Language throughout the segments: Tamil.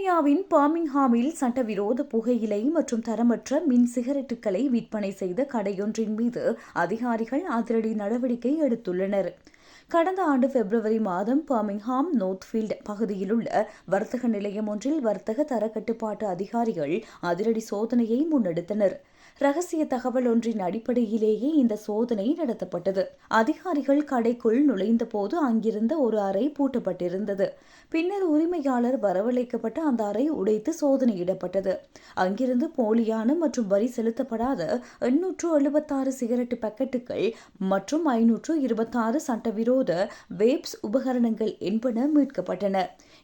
வர்ஜீனியாவின் பர்மிங்ஹாமில் சட்டவிரோத புகையிலை மற்றும் தரமற்ற மின் சிகரெட்டுகளை விற்பனை செய்த கடையொன்றின் மீது அதிகாரிகள் அதிரடி நடவடிக்கை எடுத்துள்ளனர். கடந்த ஆண்டு பிப்ரவரி மாதம் பர்மிங்ஹாம் நோர்த்ஃபீல்ட் பகுதியிலுள்ள வர்த்தக நிலையம் ஒன்றில் வர்த்தக தரக்கட்டுப்பாட்டு அதிகாரிகள் அதிரடி சோதனையை முன்னெடுத்தனர். ரகசிய தகவல் ஒன்றின் அடிப்படையிலேயே இந்த சோதனை நடத்தப்பட்டது. அதிகாரிகள் கடைக்குள் நுழைந்தபோது அங்கிருந்த ஒரு அறை பூட்டப்பட்டிருந்தது. பின்னர் உரிமையாளர் வரவழைக்கப்பட்ட அந்த அறை உடைத்து சோதனையிடப்பட்டது. அங்கிருந்து போலியான மற்றும் வரி செலுத்தப்படாத 876 சிகரெட் பாக்கெட்டுகள் மற்றும் 526 சட்டவிரோத வேப்ஸ் உபகரணங்கள் என்பன மீட்கப்பட்டன.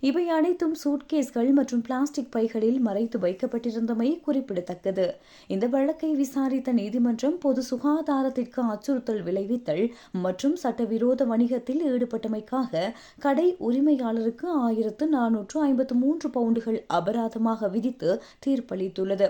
இவை அனைத்தும் சூட்கேஸ்கள் மற்றும் பிளாஸ்டிக் பைகளில் மறைத்து வைக்கப்பட்டிருந்தமை குறிப்பிடத்தக்கது. இந்த வழக்கை விசாரித்த நீதிமன்றம் பொது சுகாதாரத்திற்கு அச்சுறுத்தல் விளைவித்தல் மற்றும் சட்டவிரோத வணிகத்தில் ஈடுபட்டமைக்காக கடை உரிமையாளருக்கு 1453 பவுண்டுகள் அபராதமாக விதித்து தீர்ப்பளித்துள்ளது.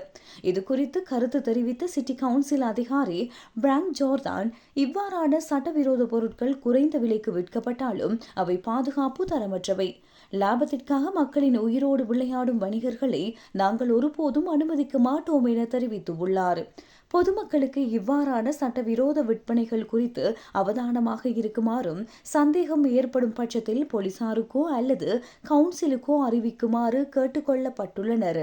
இதுகுறித்து கருத்து தெரிவித்த சிட்டி கவுன்சில் அதிகாரி பிராங்க் ஜோர்தான், இவ்வாறான சட்டவிரோத பொருட்கள் குறைந்த விலைக்கு விற்கப்பட்டாலும் அவை பாதுகாப்பு தரமற்றவை. லாபத்திற்காக மக்களின் உயிரோடு விளையாடும் வணிகர்களை நாங்கள் ஒருபோதும் அனுமதிக்க மாட்டோம் என தெரிவித்துள்ளார். பொதுமக்களுக்கு இவ்வாறான சட்டவிரோத விற்பனைகள் குறித்து அவதானமாக இருக்குமாறும், சந்தேகம் ஏற்படும் பட்சத்தில் போலீசாருக்கோ அல்லது கவுன்சிலுக்கோ அறிவிக்குமாறு கேட்டுக் கொள்ளப்பட்டுள்ளனர்.